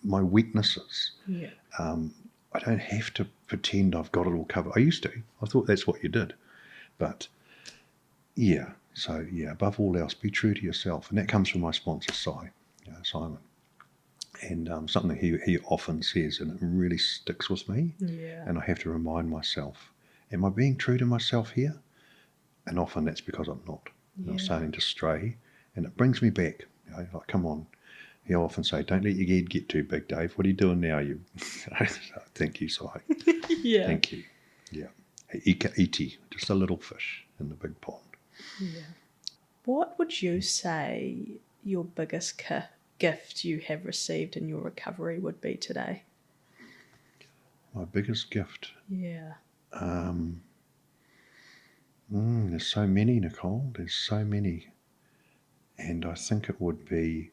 My weaknesses. Yeah. I don't have to pretend I've got it all covered. I used to. I thought that's what you did. But above all else, be true to yourself. And that comes from my sponsor, Simon. And something he often says, and it really sticks with me. Yeah. And I have to remind myself, am I being true to myself here? And often that's because I'm not. I'm starting to stray. And it brings me back. Like, come on. He'll often say, don't let your head get too big, Dave. What are you doing now? Thank you, Si. Yeah. Thank you. Yeah. Ika iti, just a little fish in the big pond. Yeah. What would you say your biggest gift you have received in your recovery would be today? My biggest gift? Yeah. There's so many, Nicole. There's so many. And I think it would be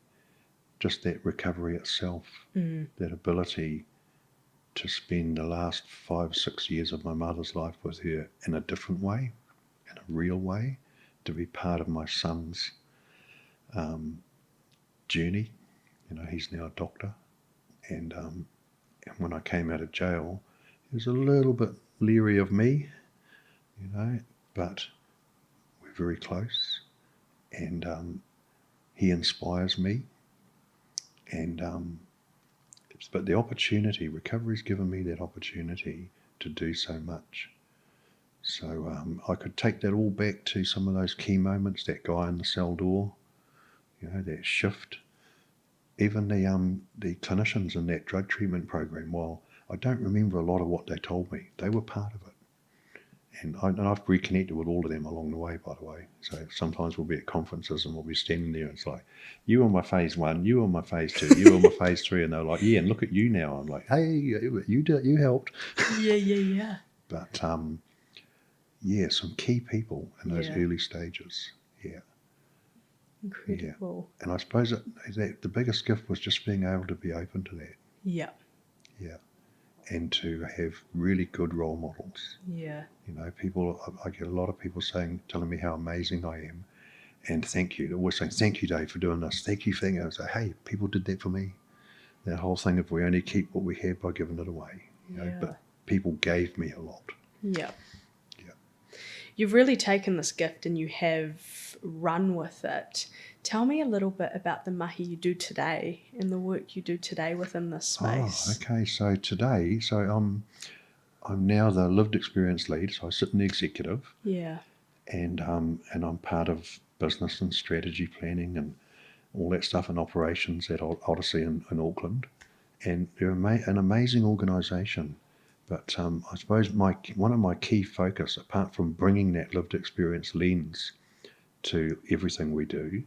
just that recovery itself, that ability to spend the last 5-6 years of my mother's life with her in a different way, in a real way, to be part of my son's journey. He's now a doctor, and when I came out of jail, he was a little bit leery of me, but we're very close, and he inspires me. And but the opportunity, recovery's given me that opportunity to do so much. So I could take that all back to some of those key moments, that guy in the cell door, that shift. Even the clinicians in that drug treatment program, while I don't remember a lot of what they told me, they were part of it. And I've reconnected with all of them along the way, by the way. So sometimes we'll be at conferences and we'll be standing there and it's like, you were my phase 1, you were my phase 2, you were my phase 3. And they're like, yeah, and look at you now. I'm like, hey, you helped. Yeah. But, some key people in those early stages. Yeah. Incredible. Yeah. And I suppose that the biggest gift was just being able to be open to that. Yeah. Yeah. And to have really good role models. Yeah. I get a lot of people telling me how amazing I am, and thank you. They're always saying, thank you, Dave, for doing this. Thank you for that. I say, hey, people did that for me. That whole thing of we only keep what we have by giving it away. But people gave me a lot. Yeah. Yeah. You've really taken this gift and you have run with it. Tell me a little bit about the mahi you do today and the work you do today within this space. Oh, okay. So today, I'm now the lived experience lead. So I sit in the executive. Yeah. And I'm part of business and strategy planning and all that stuff and operations at Odyssey in Auckland. And they're an amazing organisation, But I suppose one of my key focus, apart from bringing that lived experience lens to everything we do,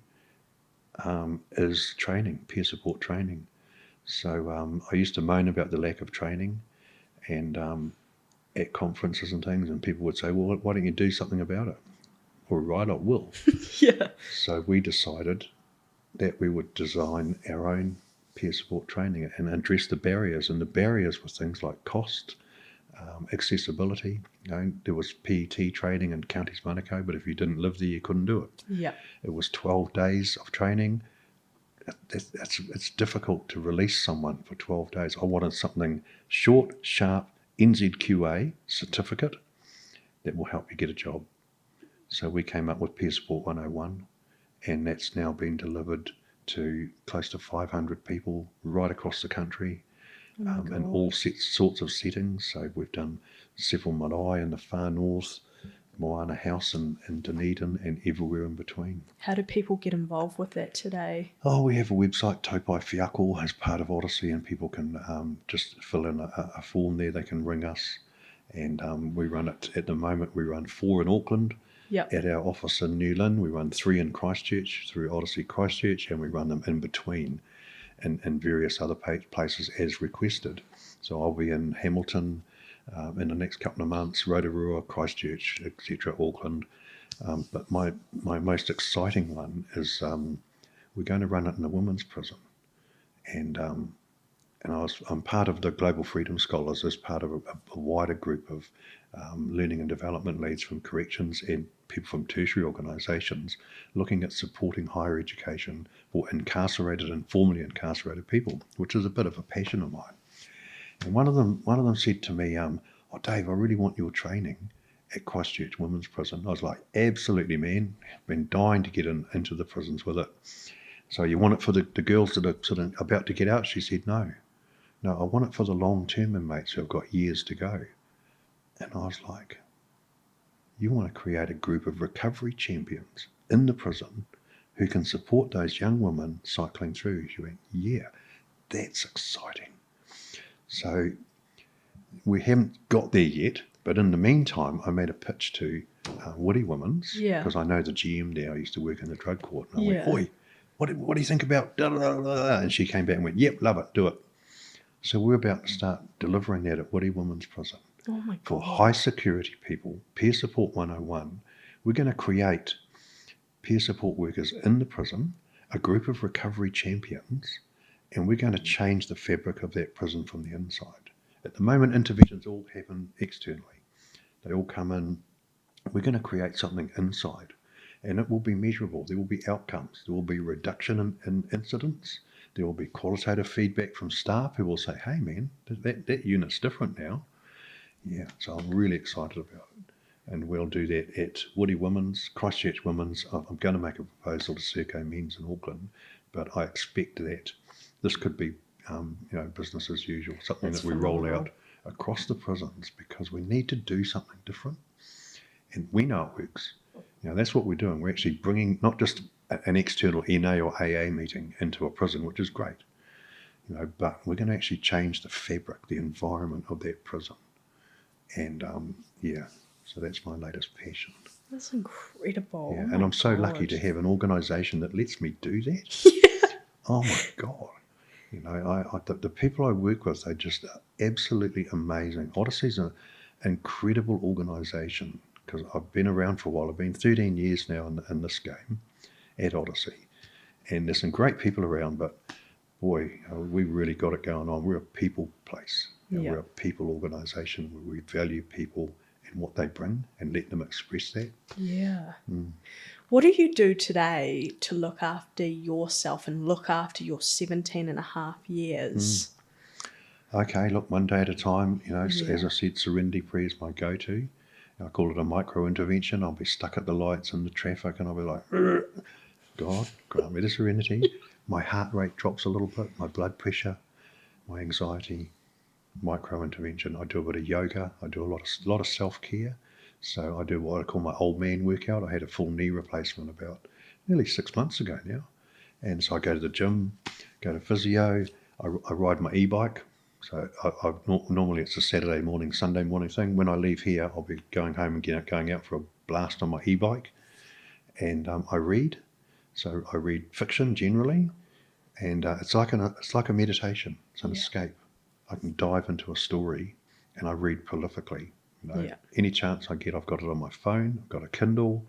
is training, peer support training. So I used to moan about the lack of training, and at conferences and things, and people would say, well, why don't you do something about it? All right, I will. Yeah. So we decided that we would design our own peer support training and address the barriers. And the barriers were things like cost, accessibility. There was PET training in Counties Manukau, but if you didn't live there, you couldn't do it. Yeah. It was 12 days of training. It's difficult to release someone for 12 days. I wanted something short, sharp, NZQA certificate that will help you get a job. So we came up with Peer Support 101, and that's now been delivered to close to 500 people right across the country, in all sorts of settings. So we've done several marae in the far north, Moana House in Dunedin, and everywhere in between. How do people get involved with that today? Oh, we have a website, Topi Fakle, as part of Odyssey, and people can just fill in a form there. They can ring us, and we run it at the moment. We run 4 in Auckland. Yep. At our office in New Lynn. We run 3 in Christchurch through Odyssey Christchurch, and we run them in between in various other places as requested. So I'll be in Hamilton in the next couple of months, Rotorua, Christchurch, etc., Auckland. But my most exciting one is we're going to run it in a women's prison. And I'm part of the Global Freedom Scholars as part of a wider group of learning and development leads from corrections and people from tertiary organisations looking at supporting higher education for incarcerated and formerly incarcerated people, which is a bit of a passion of mine. And one of them said to me, "Oh, Dave, I really want your training at Christchurch Women's Prison." I was like, "Absolutely, man. Been dying to get into the prisons with it." "So you want it for the girls that are sort of about to get out?" She said, "No, I want it for the long-term inmates who have got years to go." And I was like, "You want to create a group of recovery champions in the prison who can support those young women cycling through?" She went, "Yeah, that's exciting." So we haven't got there yet, but in the meantime, I made a pitch to Woody Women's, because I know the GM there. I used to work in the drug court, and I went, "Oi, what do you think about da, da, da, da?" And she came back and went, "Yep, love it, do it." So we're about to start delivering that at Woody Women's Prison. Oh my God. For high security people, Peer Support 101, we're going to create peer support workers in the prison, a group of recovery champions, and we're going to change the fabric of that prison from the inside. At the moment, interventions all happen externally. They all come in. We're going to create something inside, and it will be measurable. There will be outcomes. There will be reduction in incidents. There will be qualitative feedback from staff who will say, "Hey man, that unit's different now." Yeah, so I'm really excited about it. And we'll do that at Woody Women's, Christchurch Women's. I'm going to make a proposal to Serco Men's in Auckland, but I expect that this could be, business as usual, something that we roll out across the prisons, because we need to do something different. And we know it works. That's what we're doing. We're actually bringing not just an external NA or AA meeting into a prison, which is great, but we're going to actually change the fabric, the environment of that prison. And so that's my latest passion. That's incredible. Yeah, and I'm so lucky to have an organisation that lets me do that. Yeah. Oh my God. The people I work with, they're just absolutely amazing. Odyssey's an incredible organisation, because I've been around for a while. I've been 13 years now in this game at Odyssey. And there's some great people around, but boy, we really got it going on. We're a people place. We're a people organisation where we value people and what they bring and let them express that. Yeah. What do you do today to look after yourself and look after your 17 and a half years? Okay, look, one day at a time. As I said, serenity prayer is my go-to. I call it a micro-intervention. I'll be stuck at the lights in the traffic, and I'll be like, "God, grant me the serenity." My heart rate drops a little bit, my blood pressure, my anxiety. Micro-intervention. I do a bit of yoga. I do a lot of self-care. So I do what I call my old man workout. I had a full knee replacement about nearly 6 months ago now. And so I go to the gym, go to physio. I ride my e-bike. So normally it's a Saturday morning, Sunday morning thing. When I leave here, I'll be going home and going out for a blast on my e-bike, and I read. So I read fiction generally, and it's like a meditation. It's an escape. I can dive into a story, and I read prolifically. Any chance I get, I've got it on my phone. I've got a Kindle,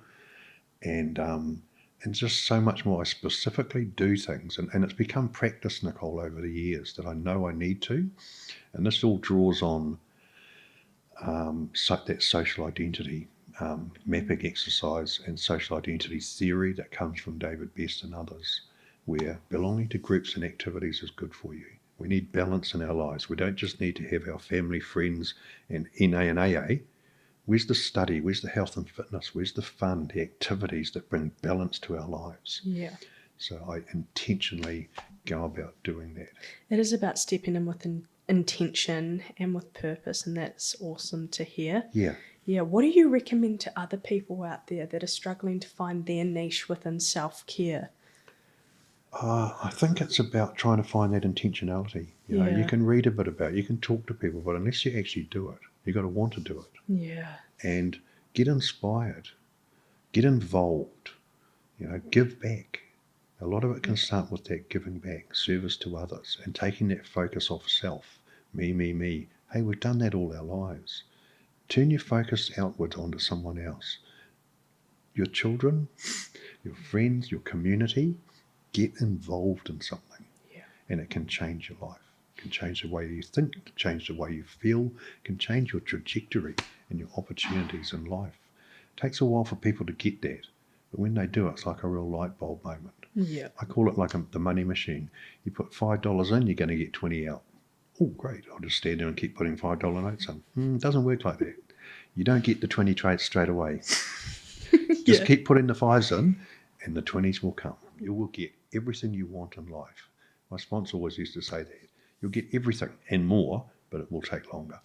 and just so much more. I specifically do things, and it's become practice, Nicole, over the years that I know I need to, and this all draws on that social identity mapping exercise and social identity theory that comes from David Best and others, where belonging to groups and activities is good for you. We need balance in our lives. We don't just need to have our family, friends, and NA and AA. Where's the study? Where's the health and fitness? Where's the fun, the activities that bring balance to our lives? Yeah. So I intentionally go about doing that. It is about stepping in with intention and with purpose, and that's awesome to hear. Yeah. Yeah. What do you recommend to other people out there that are struggling to find their niche within self-care? I think it's about trying to find that intentionality. You know, you can read a bit about it, you can talk to people, but unless you actually do it, you've got to want to do it. Yeah. And get inspired, get involved, give back. A lot of it can start with that giving back, service to others, and taking that focus off self. Me. Hey, we've done that all our lives. Turn your focus outwards onto someone else. Your children, your friends, your community. Get involved in something, and it can change your life. It can change the way you think, it can change the way you feel, it can change your trajectory and your opportunities in life. It takes a while for people to get that, but when they do, it's like a real light bulb moment. Yeah. I call it like the money machine. You put $5 in, you're going to get 20 out. Oh, great, I'll just stand there and keep putting $5 notes in. It doesn't work like that. You don't get the 20 trades straight away. Just keep putting the 5s in, and the 20s will come. You will get everything you want in life. My sponsor always used to say that. You'll get everything and more, but it will take longer.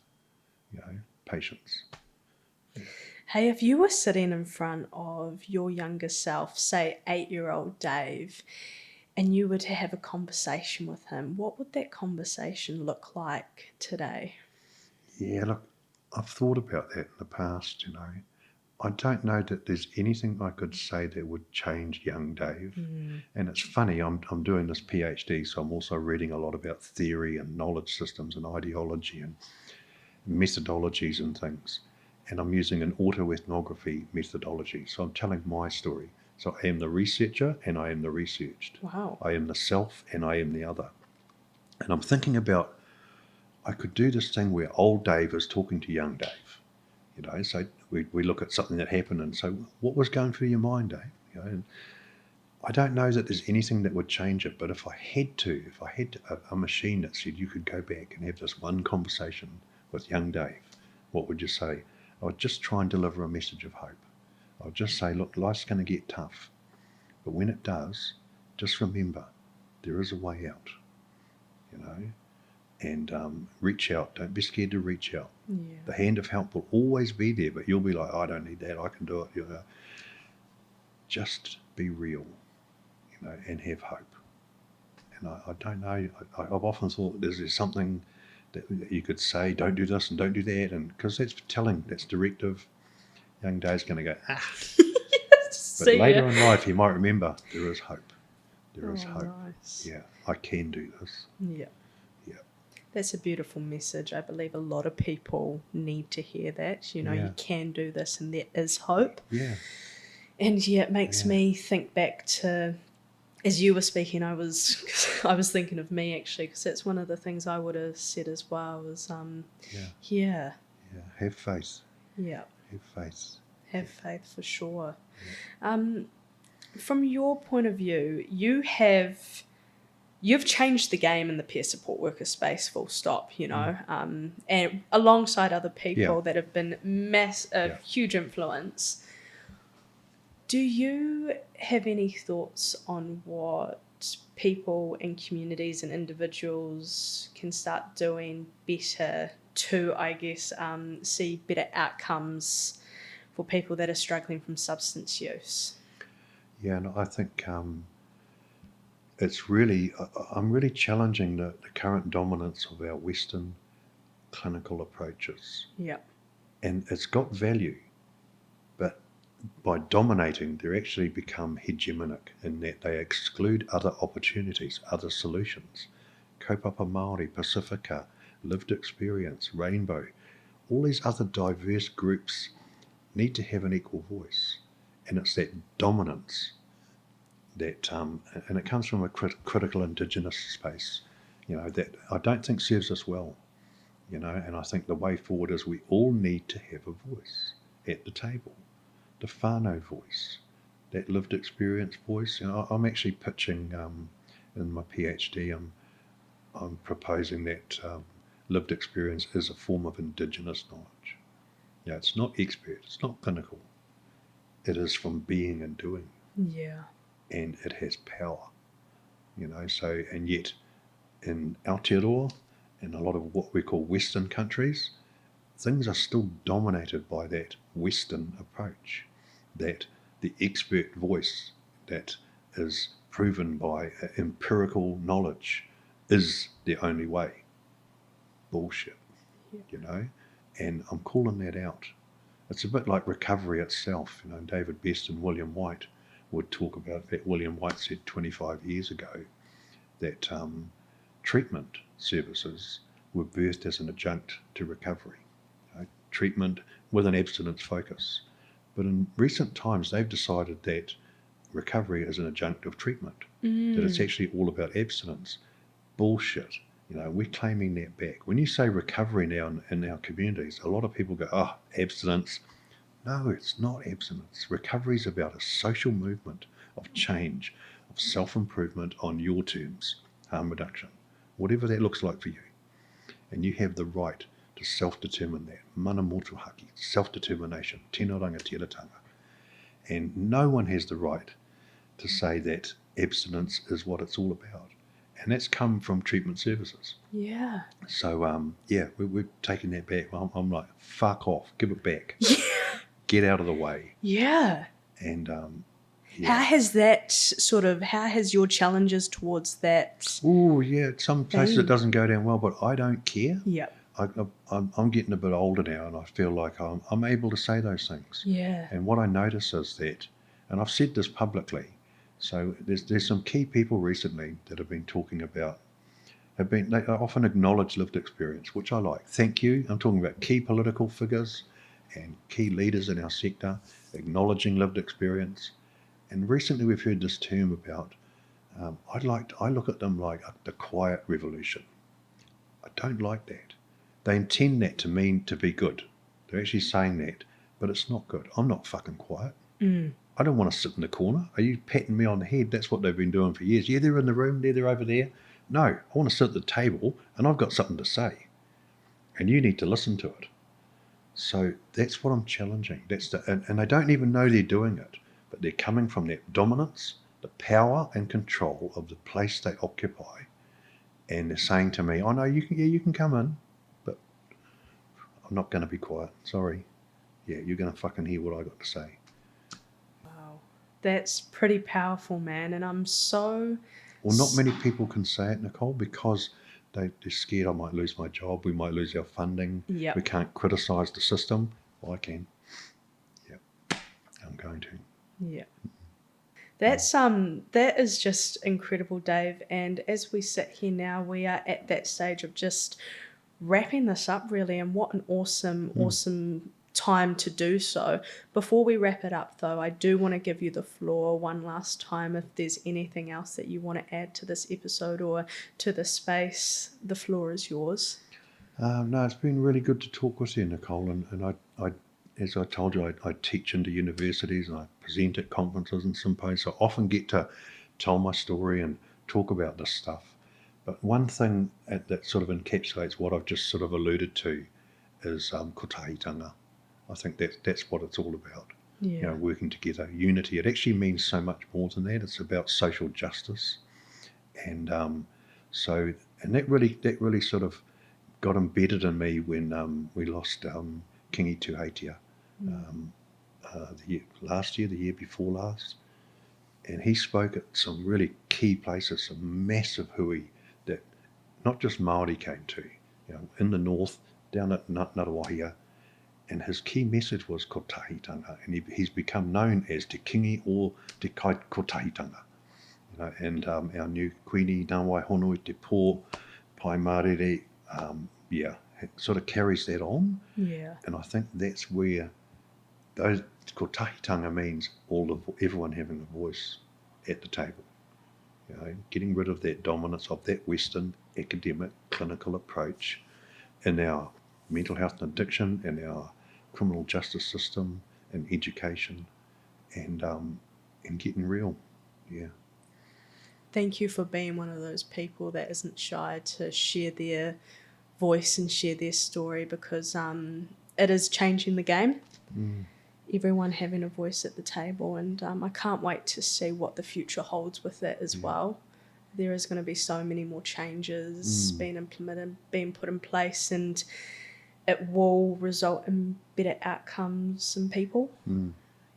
Patience. Hey, if you were sitting in front of your younger self, say 8-year-old Dave, and you were to have a conversation with him, what would that conversation look like today? Yeah, look, I've thought about that in the past, I don't know that there's anything I could say that would change young Dave. And it's funny, I'm doing this PhD, so I'm also reading a lot about theory and knowledge systems and ideology and methodologies and things. And I'm using an autoethnography methodology. So I'm telling my story. So I am the researcher and I am the researched. Wow. I am the self and I am the other. And I'm thinking about, I could do this thing where old Dave is talking to young Dave. So we look at something that happened and say, what was going through your mind, Dave? And I don't know that there's anything that would change it, but if I had a machine that said you could go back and have this one conversation with young Dave, what would you say? I would just try and deliver a message of hope. I would just say, look, life's going to get tough, but when it does, just remember, there is a way out, and reach out. Don't be scared to reach out. Yeah. The hand of help will always be there, but you'll be like, I don't need that, I can do it. Just be real, and have hope. And I don't know, I've often thought, is there something that you could say, don't do this and don't do that, and because that's directive. Young Dave's going to go, But later in life, he might remember, there is hope. There is hope. Nice. Yeah, I can do this. Yeah. That's a beautiful message. I believe a lot of people need to hear that. You can do this and there is hope. Yeah. And it makes me think back to, as you were speaking, I was thinking of me actually, because that's one of the things I would have said as well was, have faith. Yeah. Have faith. Have faith for sure. Yeah. From your point of view, you've changed the game in the peer support worker space, full stop, and alongside other people that have been huge influence. Do you have any thoughts on what people and communities and individuals can start doing better to, I guess, see better outcomes for people that are struggling from substance use? Yeah, and I think it's really, I'm really challenging the current dominance of our Western clinical approaches. Yeah. And it's got value, but by dominating, they actually become hegemonic in that they exclude other opportunities, other solutions. Kaupapa Māori, Pacifica, lived experience, rainbow, all these other diverse groups need to have an equal voice. And it's that dominance that, and it comes from a critical Indigenous space, that I don't think serves us well, and I think the way forward is we all need to have a voice at the table, the whānau voice, that lived experience voice. I'm actually pitching in my PhD, I'm proposing that lived experience is a form of Indigenous knowledge. It's not expert, it's not clinical. It is from being and doing. Yeah. And it has power, so, and yet in Aotearoa, in a lot of what we call Western countries, things are still dominated by that Western approach, that the expert voice that is proven by empirical knowledge is the only way. Bullshit, and I'm calling that out. It's a bit like recovery itself. David Best and William White would talk about that. William White said 25 years ago that treatment services were birthed as an adjunct to recovery, treatment with an abstinence focus. But in recent times, they've decided that recovery is an adjunct of treatment, that it's actually all about abstinence. Bullshit. We're claiming that back. When you say recovery now in our communities, a lot of people go, oh, abstinence. No, it's not abstinence. Recovery is about a social movement of change, of self-improvement on your terms, harm reduction, whatever that looks like for you. And you have the right to self-determine that. Mana motuhaki, self-determination, tino rangatiratanga. And no one has the right to say that abstinence is what it's all about. And that's come from treatment services. Yeah. So, we've taken that back. I'm like, fuck off, give it back. Yeah. Get out of the way. Yeah. And how has your challenges towards that? Oh, yeah, some places it doesn't go down well, but I don't care. Yeah. I'm getting a bit older now, and I feel like I'm able to say those things. Yeah. And what I notice is that, and I've said this publicly, so there's some key people recently that have been talking about, they often acknowledge lived experience, which I like. Thank you. I'm talking about key political figures and key leaders in our sector acknowledging lived experience. And recently we've heard this term about, I look at them like the quiet revolution. I don't like that. They intend that to mean to be good. They're actually saying that, but it's not good. I'm not fucking quiet. I don't want to sit in the corner. Are you patting me on the head? That's what they've been doing for years. Yeah, they're in the room, they're over there. No, I want to sit at the table and I've got something to say. And you need to listen to it. So that's what I'm challenging. And they don't even know they're doing it, but they're coming from that dominance, the power and control of the place they occupy. And they're saying to me, oh no, you can come in, but I'm not going to be quiet. Sorry. Yeah, you're going to fucking hear what I got to say. Wow. That's pretty powerful, man. And I'm so... Well, not many people can say it, Nicole, because they're scared I might lose my job, we might lose our funding, Yep. We can't criticise the system. Well, I can. Yep, I'm going to. Yeah. That is just incredible, Dave. And as we sit here now, we are at that stage of just wrapping this up, really. And what an awesome time to do so. Before we wrap it up, though, I do want to give you the floor one last time. If there's anything else that you want to add to this episode or to the space, the floor is yours. No, it's been really good to talk with you, Nicole. And I as I told you, I teach into universities and I present at conferences and symposiums. So I often get to tell my story and talk about this stuff. But one thing that sort of encapsulates what I've just sort of alluded to is kotahitanga. I think that's what it's all about. Yeah. Working together, unity. It actually means so much more than that. It's about social justice, and that really sort of got embedded in me when we lost Kingi Tuheitia the year before last, And he spoke at some really key places, some massive hui that not just Māori came to, in the north, down at Ngarawahia, and his key message was kotahitanga, and he's become known as Te Kingi or Te Kai Kotahitanga. And our new Queenie Ngāwai Honui Te Pō Pai Mārere, it sort of carries that on. Yeah. And I think that's where those kotahitanga means everyone having a voice at the table. Getting rid of that dominance of that Western academic clinical approach in our mental health and addiction, in our criminal justice system, in education, and getting real. Yeah. Thank you for being one of those people that isn't shy to share their voice and share their story, because it is changing the game. Everyone having a voice at the table, and I can't wait to see what the future holds with that as well. There is going to be so many more changes being implemented, being put in place, and it will result in better outcomes in people.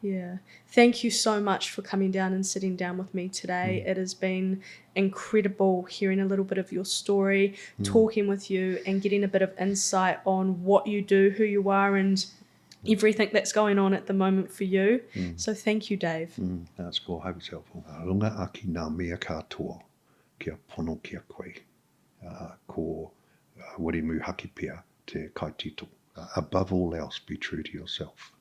Yeah. Thank you so much for coming down and sitting down with me today. It has been incredible hearing a little bit of your story, talking with you and getting a bit of insight on what you do, who you are, and everything that's going on at the moment for you. So thank you, Dave. That's cool. I hope it's helpful. Runga aki ngā mea katoa kia pono kia koe. Ko warimu haki pia te kaitito. Above all else, be true to yourself.